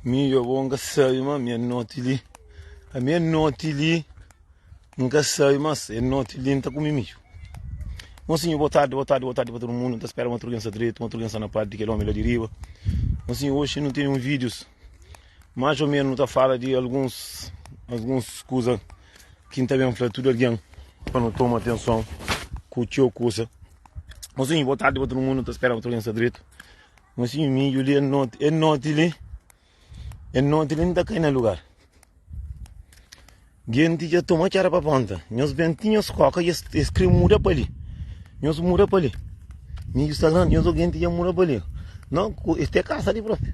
Mi eu vou sair mas minha notili. A minha notili nunca sai mas é notili não tá comigo. Mocinho, boa tarde para todo mundo. Tá esperando uma turgança direito, uma turgança na parte de quilômetro de riba. Mocinho, hoje não tenho vídeos. Mais ou menos tá fala de alguns coisas que também fala tudo alguém para não tomar atenção com o teu coisa. Mocinho, boa tarde para todo mundo. Tá esperando uma turgança direito. Mocinho, meu ali é notili não tá caindo no lugar. Gente já toma cara para ponta. Meus bentinhos coca e escreve muda para ali. Nós mura para ali. No Instagram, nós alguém já mura para ali. Não, este é casa ali próprio.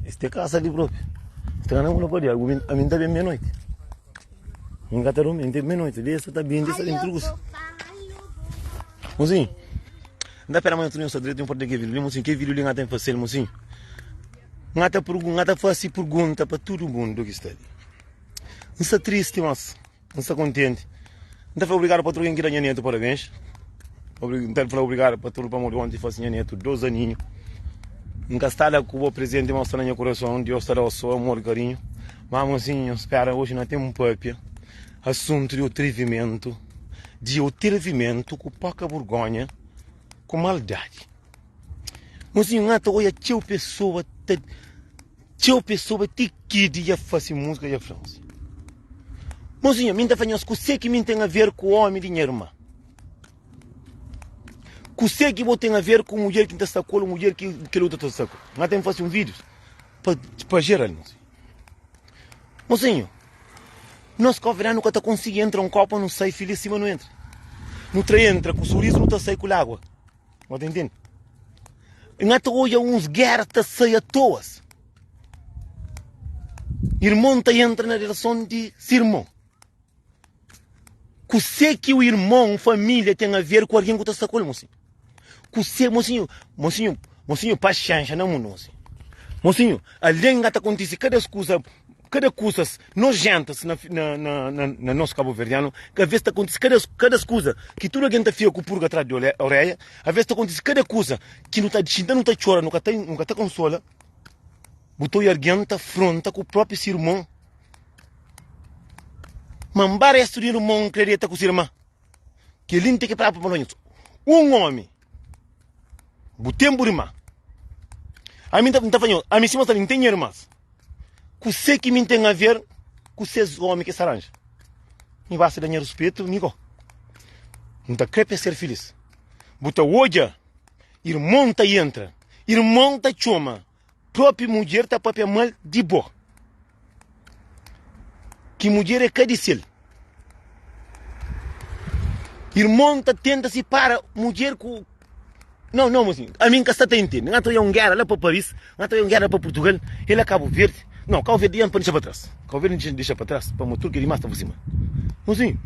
Este é casa ali próprio. Este é mura para ali. A mim está bem meia-noite. Engataram bem meia-noite. Dessa está bem, dessa tem truques. Mocinho, dá para amanhã tu não sabe, tem um português que vídeo. Mocinho, que vídeo linha tem fazer, mocinho? Ngata faz pergunta para todo mundo que está ali. Não está triste, mas não está contente. Não foi obrigado para alguém que era neto, parabéns. Não foi obrigado para tudo para morrer ontem, fosse neto, 2 aninhos. Nunca está com o presente, mostrando no meu coração, Deus estará o seu amor e carinho. Mas, mocinho, espera, hoje nós temos um papel. Assunto de atrevimento com pouca vergonha, com maldade. Mocinho, ngata olha, tchau pessoa te kid e fazer música e a França. Mozinha, minha fanhas, que que tem a ver com o homem de minha irmã? Que tem a ver com a mulher que está sacou, a mulher que luta está sacou? Nós temos que fazer um vídeo para gerar, mozinho. Mozinho, nós que verão nunca está conseguindo entrar um copo, não sai, filho, cima não entra. Não entra, com o sorriso não está sai com a água. Não entende? Nós olha uns guerras, está sai à toa. Irmão está entra na relação de irmão. Que o irmão, família, tem a ver com alguém que está sacando, mocinho. Mocinho, paciência, não, mocinho. Mocinho, além de acontecer cada coisa nojentas na nosso Cabo Verdeano, que às vezes acontece cada coisa que tudo alguém está fio com purga atrás de orelha, às vezes acontece cada coisa que não está dizendo, não está chorando, nunca está consola, botou e alguém está afronta com o próprio irmão. Mambara este irmão que com o irmão. Que ele tem que parar para nós. Um homem. Botem por irmã. A mim está falando, a mim se mostra não tem irmãs. Que me tem a ver com esses homens que se arranjam. Não vai se dar respeito, Nico. Não está querendo ser feliz. Bota hoje, irmão está entra. Irmão está chama. Própria mulher está para mal de boa. Que mulher é cadicil. Irmão tá tenta se para mulher com não, mocinho. A mim que está entendendo. Não estou guerra lá para Paris, não estou guerra para Portugal, ele é Cabo Verde. Não, Cabo Verde não deixa para trás. Cabo Verde deixa para trás, para motor que ele mais está por cima. Mocinho.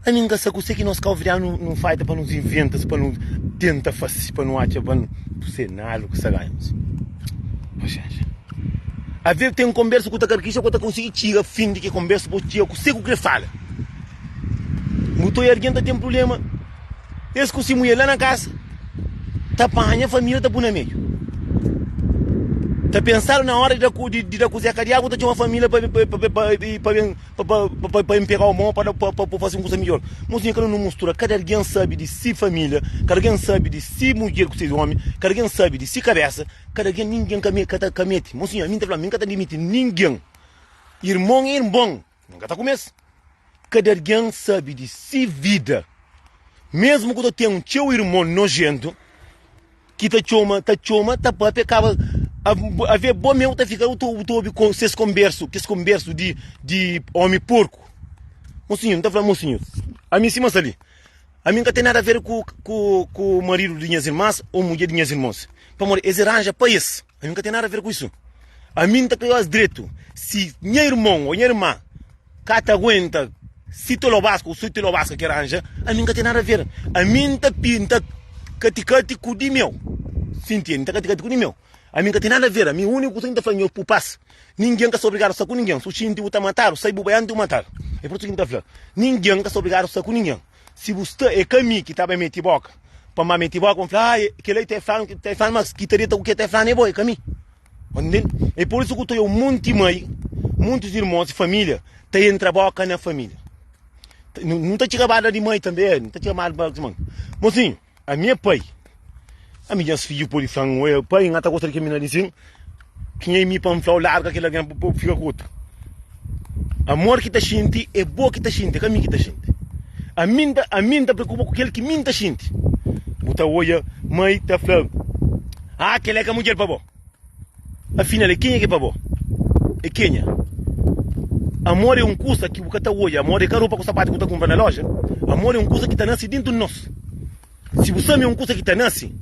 A mim que sei que nós Cabo Verde não faz para nos inventas, para não tenta fazer, para não achar, para não ser nada que se ganha, mocinho. A vezes tem conversa com o tacarquicha, quando conseguir tirar fim de que conversa, porque eu consigo o que ele fala. Mutou e alguém tem problema. Esse que se mulher lá na casa, tá apanhando a família, tá por no meio. Tá pensando na hora de cozinhar cariago, tá tinha uma família para pegar o mão, para fazer uma coisa melhor. Mocinho, que não mistura. Cada alguém sabe de si família, cada alguém sabe de si mulher com seus homens, cada alguém sabe de si cabeça, cada alguém ninguém camete. Mocinho, a mim tá falando, nunca tá limite ninguém. Irmão é irmão, nunca tá começo. Cada alguém sabe de si vida. Mesmo quando tem um teu irmão nojento, que tá para pecar. A ver bom mesmo tá ficando com esses conversos de homem porco. Mocinho, não tá falando, mocinho. A mim cima ali. A mim não tem nada a ver com o marido de minhas irmãs ou mulher de minhas irmãs. Para morrer, eles arranjam para isso. A mim não tem nada a ver com isso. A mim tá criando direito. Se minha irmão ou minha irmã cata aguenta, se tu lo basco, se tu lo basco que arranja, a mim não tem nada a ver. A mim tá pinta caticate com o meu. Se entende? Tá caticate com o meu. A mim não tem nada a ver. A mim o único que está falando é o passo. Ninguém está obrigado a sair com ninguém. Se o Chinti está matar, sai bubaiando e matar. É por isso que está falando. Ninguém está obrigado a sair com ninguém. Se você é caminho que está bem metido boca, para mami te com que ele te fala mas que teria o que te fala é boy caminho. É por isso que eu muito mãe, muitos irmãos e família, tem trabalho na família. Não está chegando de mãe também, não está chegando de mãe. Mocinho, a minha pai, a minha filha por isso, o pai não está gostando que a menina diz, quem é me para falar larga que ela ganha fica curta. Amor que está sente é boa que está sente, caminho que está sente. A mim está preocupada com aquele que mim está sente. Bota olha, mãe está falando, aquele é que a mulher para bom. Afinal, quem é que é para bom? É quem é? Amor é um custo que o que está hoje, amor é caro para o sapato que está comprando na loja. Amor é um custo que está nascendo dentro de nós. Se você é um custo que está nascendo,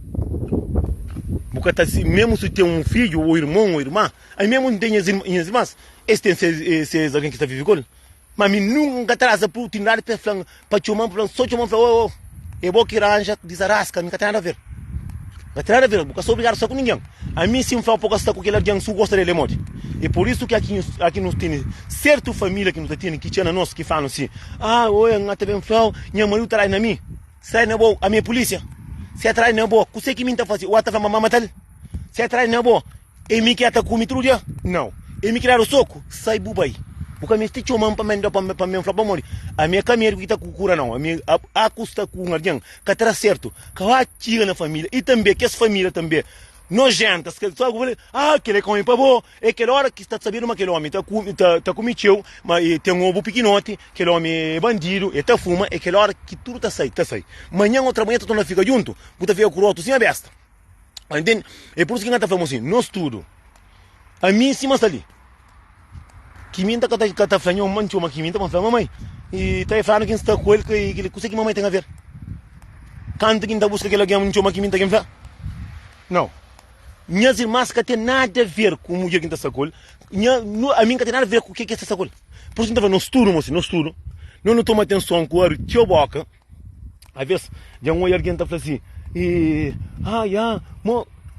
mesmo se tem um filho, ou irmão, ou irmã, aí mesmo não tem as irmãs, esse tem alguém que está vivendo com ele. Mas me nunca traz a oportunidade para chamar, só chamar, oh, é bom que arranja, desarrasca, nunca tem nada a ver. Não tem nada a ver, porque eu sou obrigado só com ninguém. A mim sim fala pouco com aquele alguém que gosta dele morte. E por isso que aqui nos tem certa família que nos tem, que tinha nós, que falam assim, oi, não tem bem flau, minha marido traz na mim, sai na boa, a minha polícia, se atrás na boa, você que me está fazendo, o outro vai mamar matar, se atrás na boa, e me quer atacar o dia? Não. E me quer o soco, sai bubai. Porque a minha estica uma para mim falar para morrer. A minha caminha que está com cura não, a minha custa com alguém, que está certo, que vai tirar na família, e também, que essa família também, nojentas, que só aquele é come para bom, é aquela hora que está sabendo aquele homem está cometido, mas tem um ovo pequenote, aquele homem é bandido, está fuma, é aquela hora que tudo está sai. Manhã outra manhã tu não fica junto, tu fica com o outro, sim a besta. Entende? É por isso que nós falamos assim, nós tudo, a mim cima está ali. Que minta que está falando, um mancho, uma que minta, mas fala, mamãe, e está falando que está com ele, que ele consegue que mamãe tem a ver. Canta que está buscando aquele alguém, uma que minta, que fala? Não. Minhas irmãs que tem nada a ver com a mulher que está sacol, a mim que tem nada a ver com o que é essa sacol. Por isso que nós tudo, não toma atenção com o teu boca. Às vezes, já um olhar que está falando assim,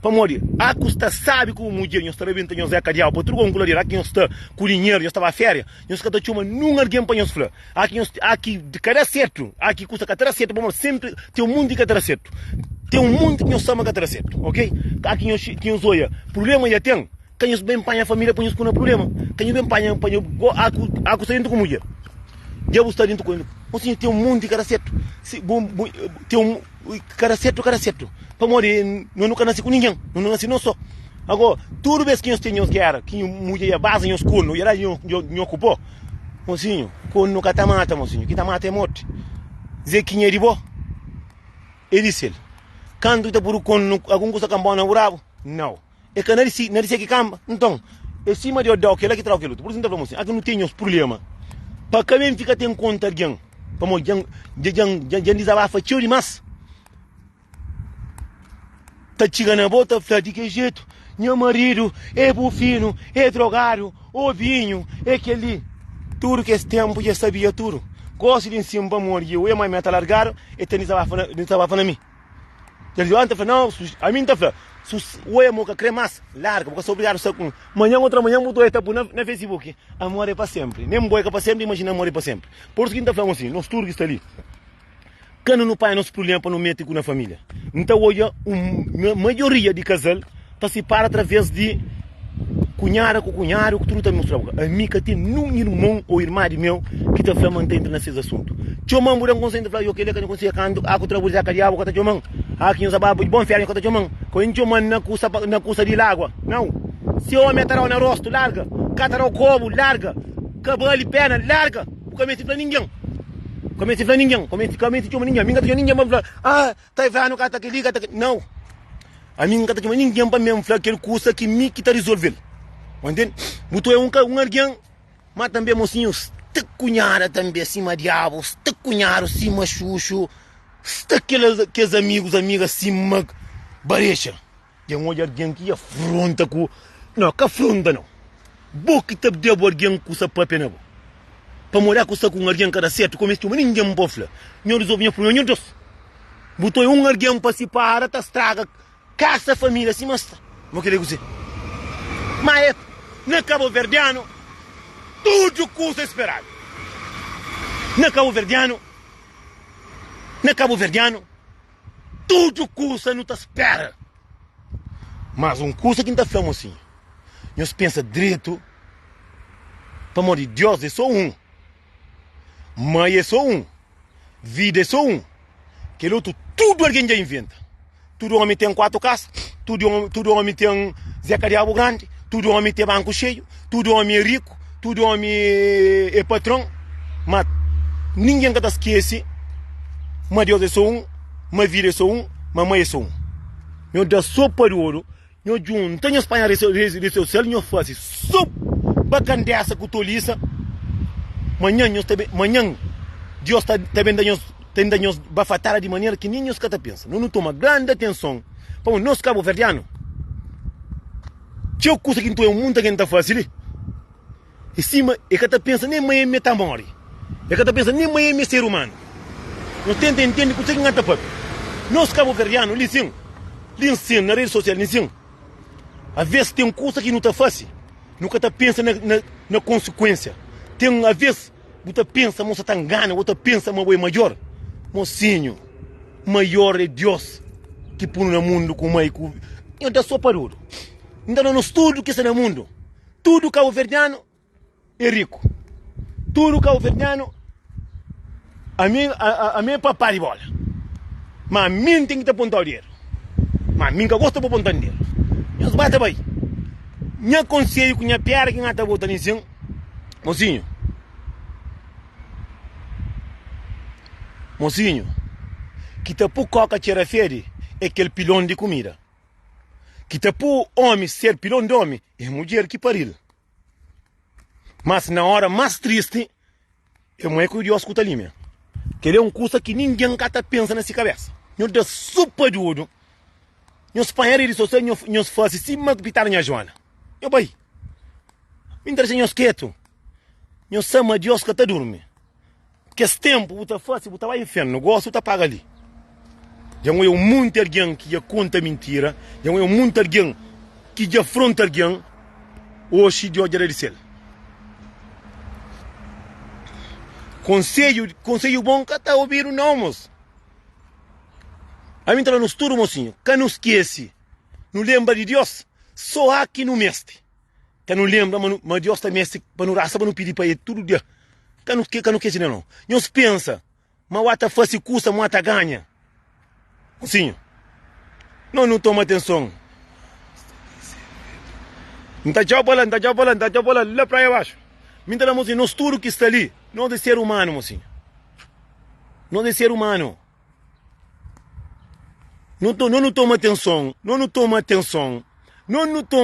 para morrer, a custa sabe como mulher, nós estamos bem, nós é cadial, para tu concluir, aqui nós está com dinheiro, nós estava a férias, nós que está num alguém para nós falar, aqui de cada certo, aqui custa cada certo, vamos sempre tem um mundo de cada certo. Tem um mundo que nós somos que está certo, ok? Aqui nós olha, problema já tem, quem nós bem panha a família, põe com o problema, quem nós bem panha, a custa dentro com mulher, já você está dentro com ele, assim, tem um mundo de cada certo, tem um cada certo, para morrer, não nunca nasci com ninguém, não nasci não só. Agora, tudo bem que nós temos guerra, que mulher a base nós corno, e era não ocupou, mocinho, corno nunca está mata, mocinho, que está mata é morte, dizer quem é de boa, ele disse ele. Quando está por com algum coisa cambona bravo, não. É que não disse que camba, então, é cima de odal que ela que traz aquilo. Por isso então falamos assim, aqui não tem os problemas. Para que mesmo fica tem conta alguém, para mo já desabafa tio demais. Tá chegando a bota, fala de que jeito? Meu marido é bufino, é drogado, ovinho, é aquele. Tudo que esse tempo já sabia tudo. Gosto de cima para morrer, eu e a mãe me largaram, e tem desabafa na mim. Ele disse, antes, não, a mim está falando, se o é moca cremas, larga, porque eu sou obrigado só com. Outra manhã, mudou a etapa na Facebook. Amor é para sempre. Nem boica para sempre, imagina amor é para sempre. Por isso que a gente está falando assim, nós turcos está ali. Quando no pai nosso problema para não meter com na família. Então, hoje, a maioria de casal está se para através de cunhada com cunhado, que tudo está mostrando. A mim que tem um irmão ou irmã de meu que está falando mantendo nesses assuntos. Tio mãe, não consegue falar, eu queria que não conseguia canto, a que trabalha com a diabo, com a tio mãe. Aqui não sabe, bom férias com a tio mãe. Com a tio mãe na custa de água. Não. Se o homem atará no rosto, larga. Catará o cobo, larga. Cabelo e perna, larga. Porque me fala ninguém. Comece a falar ninguém. Comece a ninguém. Minha ninguém vai falar, tá vendo, cata que liga, não. A minha cata que ninguém para me falar aquele custa que me que está resolver. Entende? Botou é um alguém, mas também mocinhos, te cunhara também acima diabo, te cunhara acima chuchu, te aqueles amigos, amigas acima barecha. E um alguém que afronta com, não, que afronta não. Boca que te deu alguém com essa papel não. Para morar com alguém cada certo, como este ninguém pode falar. Não resolve o problema, não. Botou um alguém para se parar, te estraga, caça a família acima está. Vou querer dizer. Mas na Cabo Verdeano, tudo custa esperado. Na Cabo Verdeano, tudo custa não te espera. Mas um custa que não está falando assim. Nós pensa direito, para amor de Deus é só um. Mãe é só um. Vida é só um. Que outro tudo alguém já inventa. Todo homem tem 4 casas, todo homem tem Zé Cariabo grande, todo homem tem banco cheio, todo homem é rico, todo homem é patrão. Mas ninguém que esquece, mas Deus é só um, mas vida é só um, mas mãe é só um. Eu dou sopa de ouro, eu junto, eu espanhar esse seu céu, eu faço sopa bacana dessa com toliça. Manhã, Deus está tendo nos bafatar de maneira que nem os caras pensam. Não toma grande atenção para nós cabo-verdianos. Que coisa que não é um mundo que não está fácil. E cima, é que pensa nem mãe é metamore. É que pensa nem mãe é ser humano. Não tenta entender o que não está fácil. Nós cabo-verdianos, lincem na rede social, lincem. Às vezes tem coisa que não está fácil. Nunca está pensa na consequência. Tem, às vezes, você pensa, moça está engana, você pensa, mas é maior. Mocinho, maior é Deus que põe no mundo com mãe. Eu dou só para ouro. Então, nós tudo que está no mundo, tudo cabo-verdiano é rico. Tudo cabo-verdiano, a mim é papai de bola. Mas a mim tem que apontar o dinheiro. Mas a mim que gosta de apontar o dinheiro. Eu se bate bem. Minha conselho, minha piada que não está botando em cima, mocinho, que te pôr coca tira fede é aquele pilão de comida. Que te pôr homem ser pilão de homem é mulher que pariu. Mas na hora mais triste, é mulher que Deus escuta ali mesmo. Que ele é um coisa que ninguém cata pensa nessa cabeça. Eu dou super duro. Eu espanhar ele só eu faço assim, mas pitar minha Joana. Eu vai. Me interessa eu quieto. Eu chamo Deus que te dorme. Que esse tempo, você faz, você vai inferno, negócio, você paga ali. Já é muito alguém que já conta mentira, já é muito alguém que já afronta alguém, hoje de hoje é de céu. Conselho bom que está ouvindo não, moço. A mim está no estudo, mocinho, que não esquece, não lembra de Deus, só aqui no mestre. Que não lembra, mas Deus está mestre, para não raça, para não pedir para ele todo dia. Que não quer não. Nós pensa, mas o ata faz custa, mas o ata ganha. Mocinho, não toma atenção. Não está já falando, lá para aí abaixo. Me dá, mocinho, nós tudo que está ali, não de ser humano, mocinho. Não de ser humano. Não toma atenção, não toma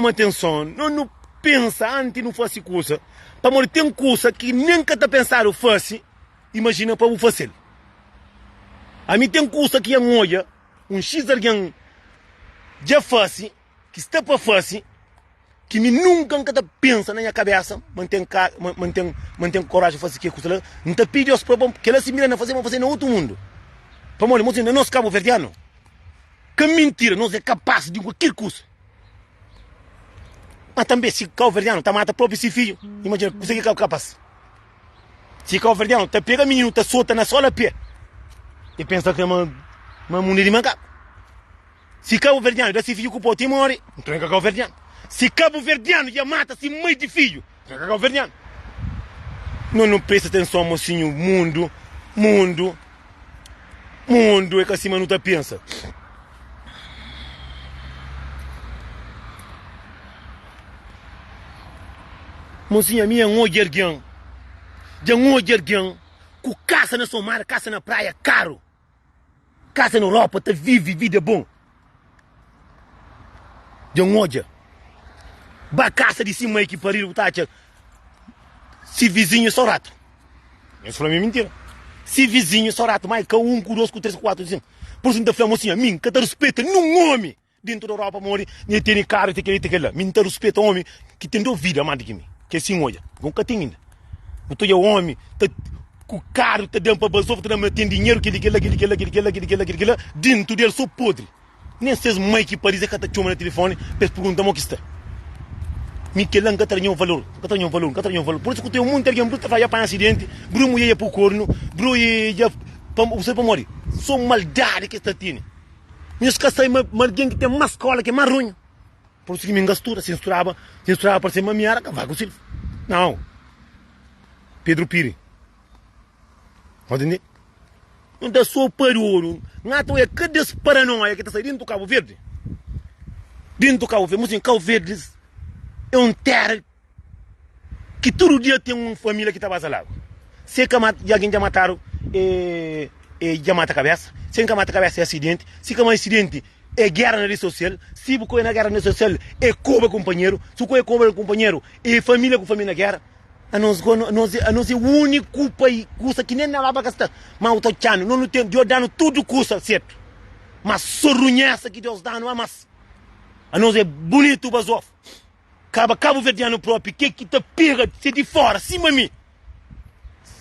atenção, não pensa antes de não fazer coisa. Para morrer tem coisa que nem que está pensando fazer, imagina para o fazer. A mim tem coisa que é olha, um X alguém já faz, que está para fazer, que me nunca pensa na minha cabeça, mantém coragem de fazer que coisa lá, não te pede aos próprios, que ela se mira na fazer, mas fazer no outro mundo. Para morrer, mocinho, nós cabo-verdianos, que mentira, nós é capaz de qualquer coisa. Mas também, se cabo-verdiano está mata próprio esse filho, imagina, você que é capaz. Se cabo-verdiano está pega menino, está solta na sola pé, e pensa que é uma mulher de macaco. Se cabo-verdiano dá esse filho com o pote e morre, então é cabo-verdiano. Se cabo-verdiano já mata esse mãe de filho, então é cabo-verdiano. Não presta atenção, mocinho, mundo é que acima não está pensa. Mocinha minha, já com caça na somar, caça na praia, caro. Caça na Europa, te vive vida bom. Já ba caça de cima aí que pariu, tá? Se vizinho só rato. Isso pra mim é mentira. Se vizinho só rato, mais que 1, 2, 3, 4, 5. Por isso, então, mocinha, mim, que te respeita num homem dentro da Europa, morre, nem tem caro, tem que lá. Mim, te respeita homem que tem vida mais do que mim. Que assim, olha, nunca tem ainda. Eu estou homem, com o carro, está dando para a pessoa, tem dinheiro, que dentro dele, sou podre. Nem se mãe que parece que está chamando no telefone, para perguntar o que está. Me que não tem nenhum valor. Por isso que eu tenho muito alguém que vai para um acidente, brumo ia para o corno, brumo ia, você para morrer. Só maldade que está tendo. Mas que sai alguém que tem uma escola que é mais ruim. Por isso que me censurava para ser uma miara, Cavaco Silva. Não. Pedro Pires. Pode entender? Não dá só para ouro. Não é que desse paranoia que está saindo do Cabo Verde. Dentro do Cabo Verde. Mas assim, Cabo Verde é um terra que todo dia tem uma família que está vazalada. Se alguém já mataram, já mata a cabeça. Se não mata a cabeça, é acidente. Se é um acidente, é guerra na rede social. Se você é na guerra na rede social, é cobra companheiro. Se você é cobra companheiro, é família com família na guerra. A nós é o único país que nem na lava gasta. Mas o Tochano, não tem, Deus dando tudo custa, certo? Mas sorunhaça que Deus dá, não é mais. A nós é bonito o Bazof. Cabo Verdeano próprio, que te pega, se de fora, cima de mim.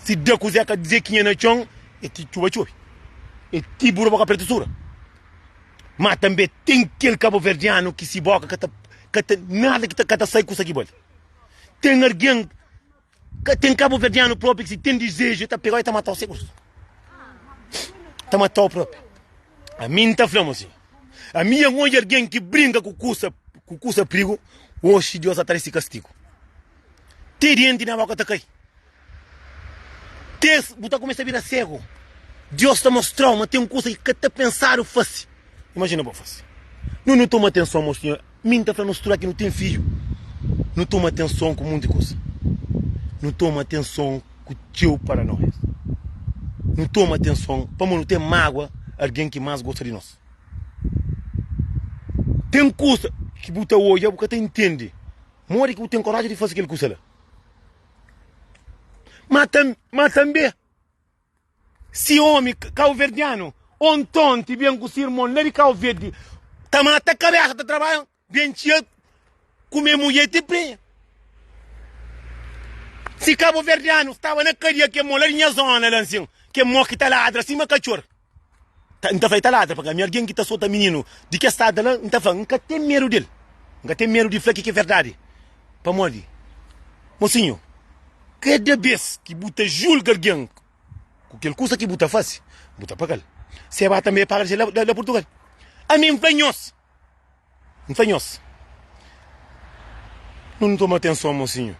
Se dá coisa que dizer que é na chão, é te chuva. É te burro para a pretensura. Mas também tem aquele Cabo Verdeano que se boca, que nada que sai com isso aqui, tem alguém. Tem Cabo Verdeano próprio que se tem desejo, está pegando e está matando o seguro. Está matando o próprio. A mim está falando assim. A minha mãe é alguém que brinca com custa perigo, hoje Deus atrás esse castigo. Tem gente na boca, está cai. Você começa a virar cego. Deus está mostrando, mas tem um curso que está pensando fácil. Imagina o fácil. Não toma atenção, mocinho. Mim está falando mostrar que não tem filho. Não toma atenção com muita coisa. Não toma atenção com o teu paranoia. Não toma atenção para não ter mágoa alguém que mais gosta de nós. Tem coisa que você olha, você entende. Mora que você tem coragem de fazer aquele coisa lá. Mas também, se homem cabo-verdiano, ontem vem com o irmão lá de Cabo Verde, tá mata a cabeça, tá trabalhando, vem tia comer mulher de prenha. Se Cabo Verdeano estava na cadeia que é molinha zona lá assim, que é moque tá ladra, assim, mas cachorro. Não vai tá ladra, porque a minha alguém que tá solta menino, de que está lá, não tá falando, nunca tem medo dele. Nunca tem medo de falar que é verdade. Para morrer. Mocinho, cada vez que você julga alguém, com aquele coisa que você faz, você paga. Você vai também pagar lá Portugal. A mim, fanhos. Não toma atenção, mocinho.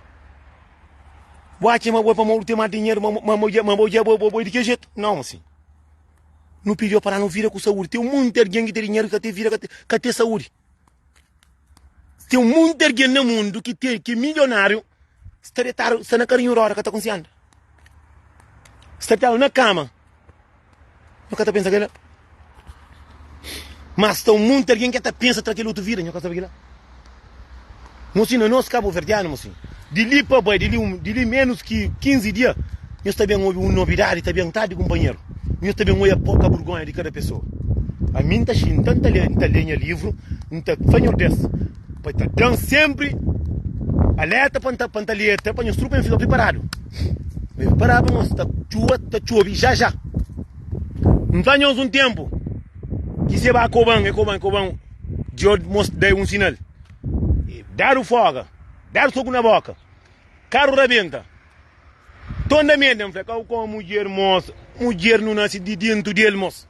Mas vou ter mais dinheiro, mas vou de que jeito? Não, assim. Não pediu para não vir com saúde. Tem muito alguém que tem dinheiro que tem vira que tem saúde. Tem muito alguém no mundo que é milionário, está na carinha hora que está consciente. Está na cama. Nunca está pensando aquilo. Mas tem muito alguém que está pensando que aquilo outro vira, nunca sabe aquilo. Mocinho, nós Cabo Verdeano, mocinho. De ali para baixo, de ali menos que 15 dias, nós também ouvimos uma novidade, também tá de companheiro. Nós também ouvimos a pouca vergonha de cada pessoa. A mim está cheio, tanta lenha livro, está fanho desse. Para estar dando sempre alerta para estar alerta, para nós trupos ficar preparados. Preparávamos, está chuva, já. Não tenhamos um tempo que se vai a Cobão, Deus dá um sinal. Dar o fogo. Dar o soco na boca. Carro rebenta. Toda medo, com a mulher, moça. Mulher não nasce de dentro dele, moça.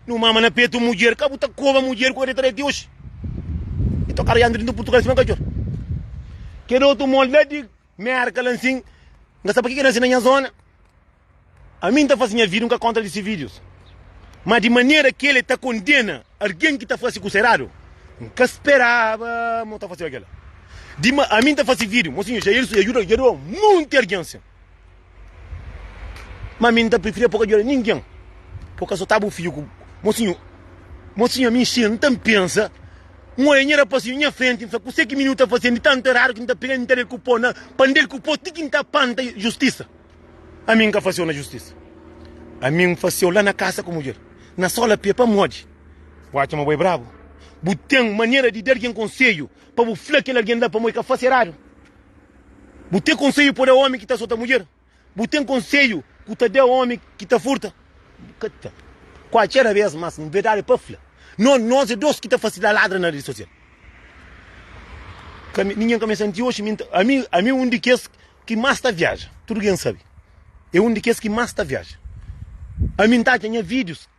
Não mama na peito, mulher. Cabo tá cova, mulher, com a letra de hoje. E tô carregando dentro do Portugal, se não cachorro. Quero outro molde de merca, lá assim. Não sabe o que nasce na minha zona? A mim tá fazendo vídeo, nunca contra desses vídeos. Mas de maneira que ele tá condena alguém que tá fazendo coisa errado. Nunca esperava, não tá fazendo aquela. A mim está fazendo vídeo, mocinho, já ajuda muita urgência. Mas a mim está preferindo pouco ajuda ninguém. Porque só estava o filho. Mocinho, a minha filha não pensa. Uma era passando na minha frente, com 5 minutos fazendo tanto raro que não está pegando inteiro cupom, pandel cupom, tem que estar panta justiça. A mim nunca fazia na justiça. A mim fazia lá na casa com mulher. Na sola pia para morte. Watch uma boi bravo. Tem maneira de dar alguém conselho para o flá que alguém dá para moer que faz errado. Tem conselho para o homem que está solta a mulher. Tem conselho que está dando ao homem que está furta. Qualquer vez, mas não verdade para flá. Nós é dois que está fazendo a ladra na rede social. Ninguém começa a sentir hoje. A mim um de que mais está viaja. Tudo quem sabe. É um de que mais está viaja. A mim tá tinha vídeos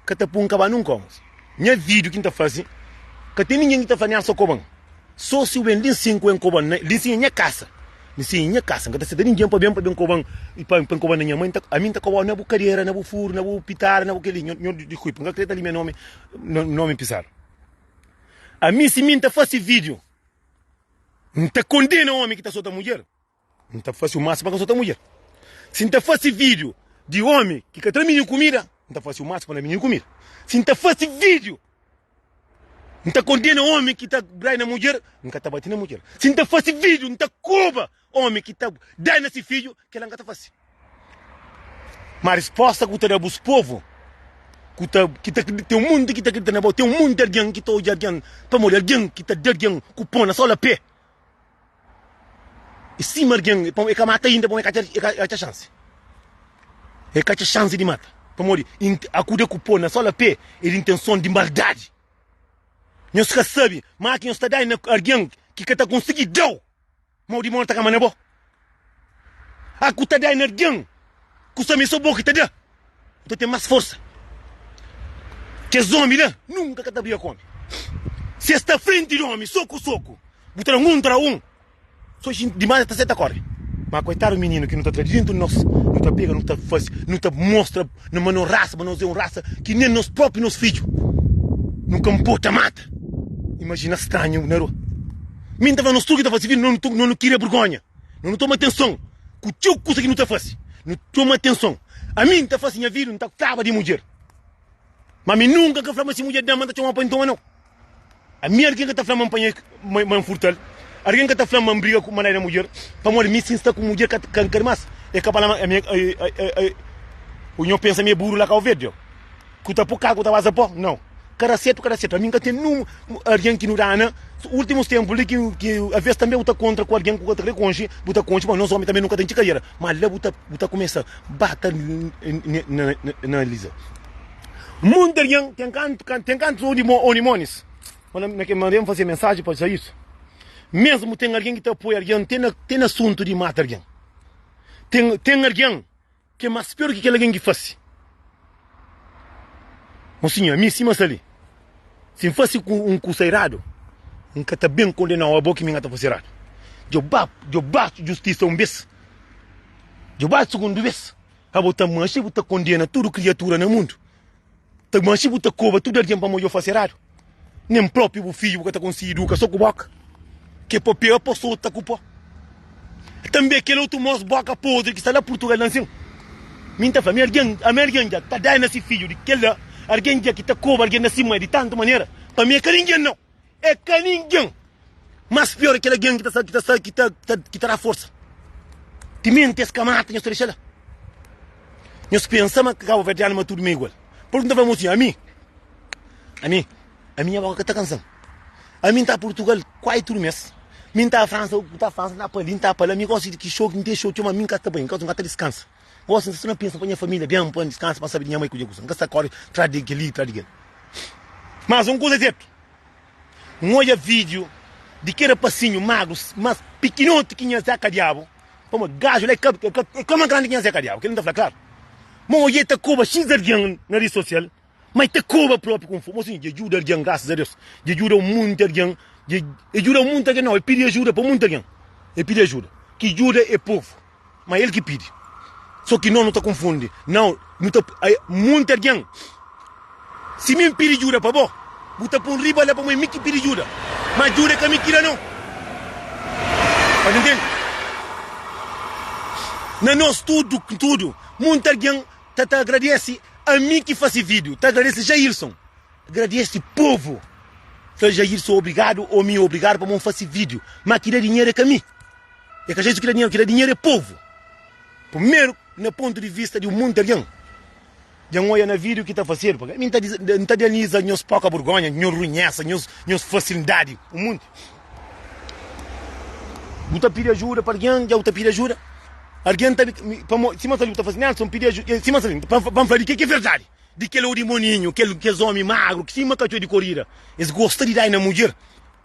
que está por um cabanão como. Minha vídeo que tá fazendo, que tem ninguém que tá fazendo só coban. Só se o ben lin 5 em coban, lin 5 em minha casa. Lin 5 em minha casa, que tá se ninguém para bem coban e para coban na minha mãe, a mim tá coban na bu carreira, na bu furo, na bu pitar, na bu aquele, eu de cuipo, não acredita ali meu nome pisar. A mim se mim tá fazendo vídeo, não tá condena o homem que tá solta mulher. Não tá fazendo o máximo para solta mulher. Se não tá fazendo vídeo de homem que tá menino comida, não tá fazendo o máximo para menino comida. Se não tá fazendo vídeo, não tá condena o homem que tá brai na mulher, nunca tá batendo na mulher. Se não tá fazendo vídeo, não tá cuba homem que tá dai nesse filho, que ela nunca tá fazendo. Mas a resposta que tá dos povos, que tem um mundo que tá gritando na boca, tem um mundo de alguém que tá de alguém, para morrer alguém que tá de alguém, cupom na sola pé. E se alguém, é que mata ainda, é que a chance. É que a chance de matar. Para morrer, acuda cupom na sola pé, é de intenção de maldade. Nós que sabe, mas que nós está dando alguém que está conseguindo dar, mas o demônio está camando bom. A que está dando alguém, que o sami só bom que está dando, então tem mais força. Que zombie, né? Nunca que está briga com. Se está frente do homem, soco, botar um contra um, só demais está certa corre. Mas coitado o menino que não está tradindo nós, não está pega, não está faz, não está mostra, não raça, mas nós é uma raça que nem nós próprios, nos filhos, nunca puta mata. Imagina estranho, não é? Mim estava no estúdio que estava fazendo, não queria vergonha. Não toma atenção. Que o teu coisa que não está fazendo. Não toma atenção. A mim está fazendo a vida, não está frava de mulher. Mas a mim nunca que frava de mulher, não manda uma pantoa, não. A minha alguém que está frava uma furtal. Alguém que está frava uma briga com uma mulher. Para morrer, me sinta com mulher que quer mais. É capaz o senhor pensa meio burro lá com o vídeo. Que está por cá, que está vaza pó? Não. Cara certo. A mim que tem alguém que não dá, né? Últimos tempos ali que às vezes também está contra com alguém que está conche, mas nós homens também nunca tem carreira. Mas lá está começa a bater na Elisa. Muito alguém tem cantos onimones. Mas que mandamos fazer mensagem para isso. Mesmo tem alguém que te apoia alguém, tem assunto de matar alguém. Tem alguém que é mais pior que alguém que faz. Mocinho, a mim sim, mas ali. Se fosse um curseirado, nunca está bem condenado a boca que me está fazendo. Eu bato justiça um vez. Eu bato segundo vez. A botar mancha, botar condena tudo criatura no mundo. A mancha, botar cova, tudo alguém para eu fazer errado. Nem próprio o filho que está conseguindo educar, só com boca. Que papel a pessoa está com pó. Também aquele outro moço boca podre que está lá em Portugal, não assim. Minha família, alguém já está dando esse filho de que lá. Alguém que está com alguém assim, de tanta maneira. Para mim é que ninguém não. É que ninguém. Mas pior é aquele alguém que está na força. Te mente esse camata, nós deixa lá. Nós pensamos que Cabo Verde é tudo meio igual. Por que não vamos assim? A minha boca está cansando. A mim está Portugal 4 meses. A mim está a França, está a França, está para ali, está para lá. A mim gosta de que show, que não tem show, a mim está bem, que descansa. Gosta de não pensa para minha família, bem, para descanso, para saber de minha mãe que eu gosto. Não está corre, traz de ali. Mas uma coisa é certa. Um olha vídeo de que era passinho magro, mas pequenote que tinha Zeca Diabo. Como gajo, é como grande que tinha Zeca Diabo, que ele não está claro. Mas olha, está coba X alguém na rede social, mas está coba próprio com fome. Assim, ajuda alguém, graças a Deus. Ajuda muito alguém. Ajuda muito alguém, não. Ele pede ajuda para muito alguém. Ele pede ajuda. Que ajuda é povo. Mas ele que pede. Só que não está confundindo. Não, muito alguém. Se me pede ajuda para bom, botar por riba lá para mim que pede ajuda. Mas ajuda que me tira não. Pode entender? Na nós tudo. Muito alguém te agradece a mim que faz vídeo. Te agradece Jailson. Agradece povo. Jailson obrigado ou me obrigado para fazer vídeo. Mas querer dinheiro é que a mim. É que a gente quer dinheiro é povo. Primeiro, no ponto de vista de um mundo alguém. Já olha no vídeo que está fazendo. Porque não está dizendo que pouca vergonha, não ruinhaça, não facilidade. O mundo. Você pede ajuda para alguém, já você pede ajuda. Alguém está. Se você está fazendo, Nelson pede ajuda. Se você vamos falar de que é verdade. De que ele é o demoninho, que é homem magro, que se matou de corrida. Eles gostam de dar na mulher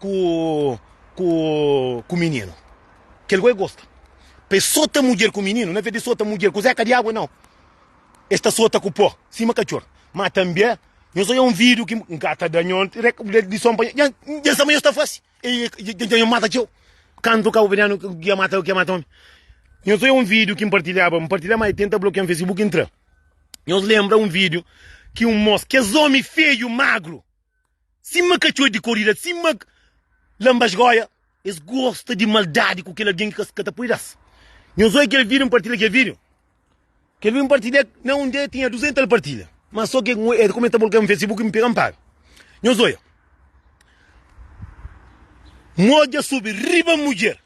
com o menino. Que ele gosta. Pessoa tá mulher com o menino, não é verdade só tá mulher com o Zeca Diabo, não. Esta só tá com o pó, cima cachorro. Mas também, Eu só um vídeo que gata da nyon de som pa já sama está fácil e eu mata tio canto cá o veneno que mata homem. Eu só um vídeo que compartilhava mais tenta bloquear no Facebook entra. Eu lembro um vídeo que moço que é homem feio magro cima cachorro de corrida cima lambas goia eles gostam de maldade com aquele alguém que catapuiras. Eu só aquele vídeo compartilha aquele vídeo compartilha não um dia tinha 200 partilhas. Mas só que é comenta bloquear no Facebook me pegam para. Eu sou moja sobre riba mulher.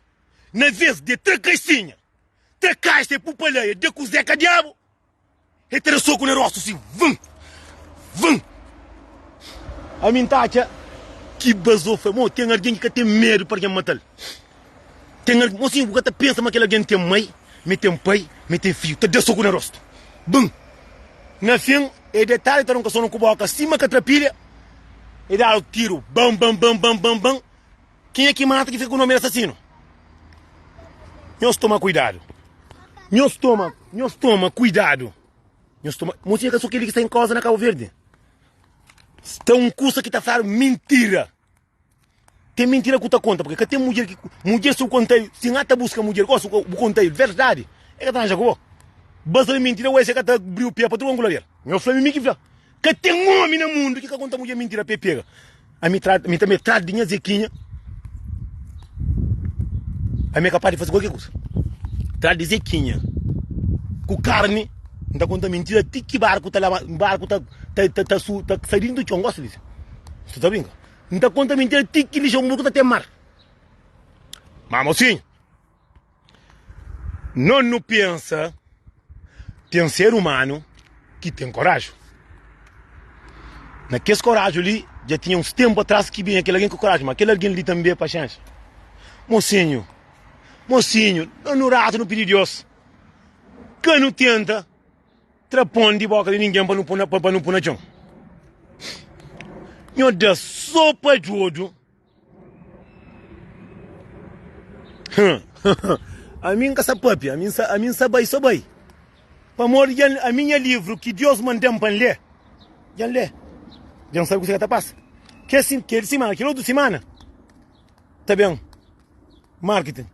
Na vez de tracaicinha. Tracaice pupaleia de cuzeca diabo. E ter soco no rosto assim. Vum. Vum. A minha tacha que basou foi, tem alguém que tem medo para quem matar. Tem alguém, assim, o que pensa que aquele alguém tem mãe, me tem pai, me tem filho, te dá soco no rosto. Bum. Na fim, e detalhe, está num cação com boca acima que atrapilha, e dá o tiro, bam, bam, bam, bam, bam, bam. Quem é que mata que fica com o nome assassino? Nós toma cuidado. Nós toma cuidado. Nós toma, mocinha que só aquele que está em casa na Cabo Verde. Tem um curso que está falando mentira. Tem mentira que tu conta, porque tem mulher que mulher se eu contei, se nada busca mulher, gosta eu contei, verdade. É que tá na jogou. Basta de mentira, o esse que tá abriu o pé para tu angularia. Meu flamengo que fala. Que tem um homem no mundo que conta mulher mentira pega. A mim também trata dinha zequinha. A mim é capaz de fazer qualquer coisa. Trata de zequinha. Com carne, não conta mentira, tique barco tá lá, barco tá saindo do chão, gosta disso. Você tá brincando? Não conta mentira, tique lixo, um tá até mar. Mas mocinho, não pensa. Tem um ser humano que tem coragem. Naquele coragem ali, já tinha uns tempos atrás que vinha aquele alguém com coragem, mas aquele alguém ali também é paciência. Mocinho, no rato no pedido de Deus, que não tenta, trapone de boca de ninguém para não pôr na chão. Eu dou sopa de ouro. A mim que essa papi, a mim sabai. Para morrer a minha livro que Deus mandou para ler. Já lê. Já não sabe o que você está passando. Que semana, que outra semana. Tá bem? Marketing.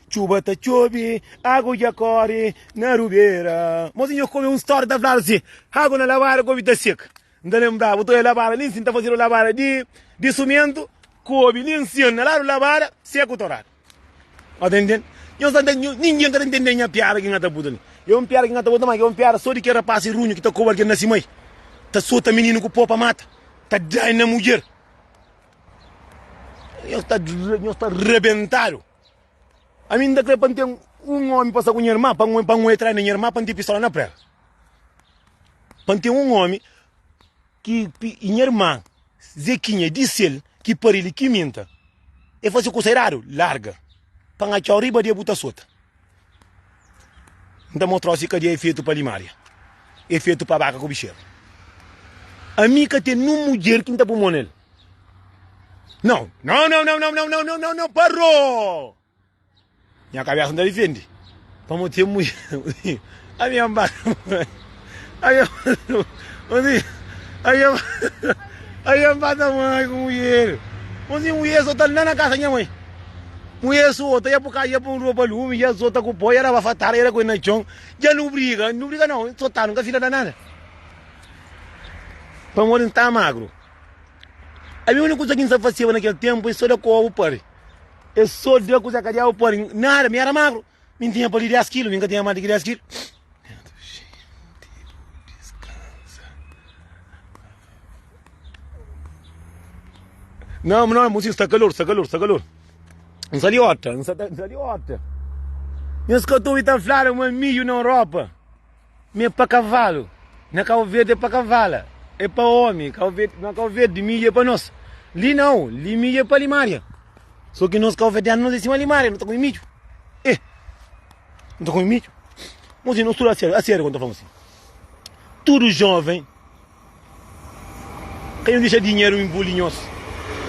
Chuba tá chobe, água já corre na rubeira. Mozinho, eu come uma história da falar assim. Água na lavara, come da seca. Não lembra, botou a lavara, nem sinta fazer a lavara de cimento, come, nem ensina, lá a lavara, seco torado. Entendendo? Ninguém está entendendo a piada que está botando. Eu um piada que está botando, mas eu um piada só de que rapaz runho que está com alguém na cima. Está solta menino com popa mata. Está dando na mulher. Eu está arrebentado. A mim ainda creio que tem um homem para com a minha irmã, para entrar na minha irmã, para ter pistola na prega. Para ter um homem que minha irmã, Zequinha, disse ele que para ele que minta. E faz o considerado, larga. Para a tchau riba de buta solta. Então mostrou-se que é feito para limária. É feito para vaca com bicheiro. A mim que tem uma mulher que não está para o monel. Não, parou! Minha cabeça não defende. Para ter mulher. A minha barra. Aí eu bato a mãe com mulher. Mas mulher só está na casa da minha mãe. Mulher só está ia para um roupa lume, já só está com o pó, era para fatar, era com o chão. Já não briga não, só está, nunca filha da nada. Para morrer está magro. A minha única coisa que não se fazia naquele tempo é só da coa o pare. É só da coisa que eu pare. Nada, me era magro. Me tinha para 10 quilos, nunca tinha mais de 10 quilos. Não, mocinho, está calor. Não sali outra. Eu escuto o falar um milho na Europa. Me é para cavalo. Na Cabo Verde é para cavalo. É para homem. Na Cabo Verde, milho é para nós. Ali não, ali milho é para limária. Só que nós Cabo Verde não decimos limária, não está com milho. Não está com milho. Mocinho, não estou a sério quando eu falo assim. Tudo jovem. Quem não deixa dinheiro em bolinhos.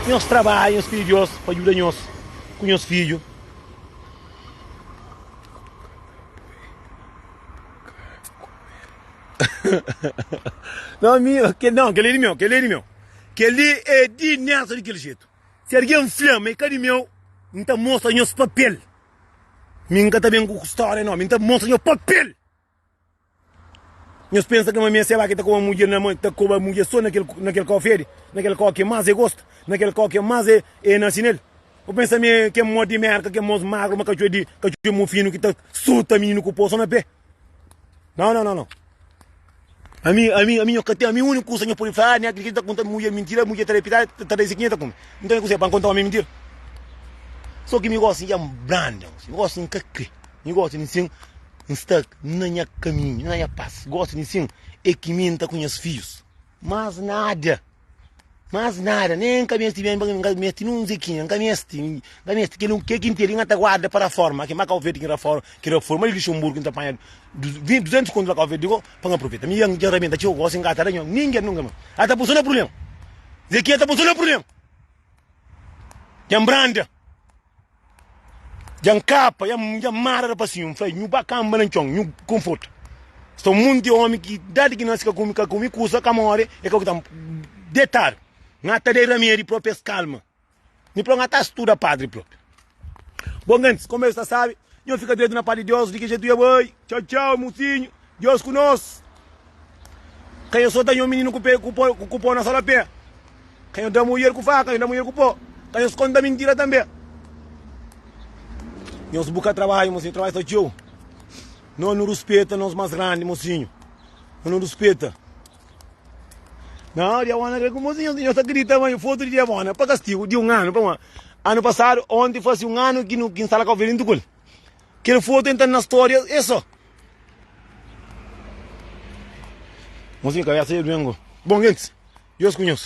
Nós trabalhamos, filhos, para ajudar nós, com os filhos. Não, aquele ali meu. Aquele é de nessa daquele jeito. Se alguém flama e cadê meu, então mostra os papel. Minha também com história não, então mostra os papel. Nós pensamos que uma minha sei lá que está com uma mulher na mão, está com uma mulher só naquele cofre, naquele coque que mais gosta, naquele coque que mais é nacional. Eu penso que é modo de merda, que é modo magro, mas que é muito fino, que está suta menino com o poço na pé. Não. A mim único coisa que pode falar, né, que está contando mulher mentira, mulher telepita, está dizendo que está com. Então eu sei para contar uma mentira. Só que me gosta de branda, me gosta de cacre, me gosta de sim, está na minha caminho, na minha paz, gosta de sim, é que me está com os filhos, mas nada, nem cabeça bem, cabeça não sei quem, cabeça que não quer que inteiro até guarda para a forma, que marca o verde que era forma, ele Luxemburgo que apanha 200 conto lá o verde, para aproveitar, me yang geralmente eu gosto de engatar, ninguém nunca, até por isso não é problema, dizer que até por isso não é problema, que branda. Yang capa, yang mara para cima, faz nu bacana balanchão, nu conforto. Estou muito homem que desde que nós comi custa camore é que eu tam detar. Ngata de rameira de própria calma. Me pro ngata estuda padre próprio. Bom, antes, como você sabe, eu fico dentro na paz de Deus, de que jeito eu vou. Tchau, mocinho. Deus conosco. Quem eu sou tenho um menino com pó na sala pé. Quem eu dou mulher com faca, quem eu dou mulher com pó. Quem eu esconda mentira também. Nós buscamos trabalho, mocinho, trabalho só tio. Não respeita nós mais grandes, mocinho. Não respeita. Não, Diavana, mocinho, nós acreditamos em foto de Diavana, para castigo de ano. Ano passado, ontem foi um ano que não instala com o velho do aquele foto entra na história, é só. Mocinho, cabeça aí, vengo. Bom, gente, Deus conhece.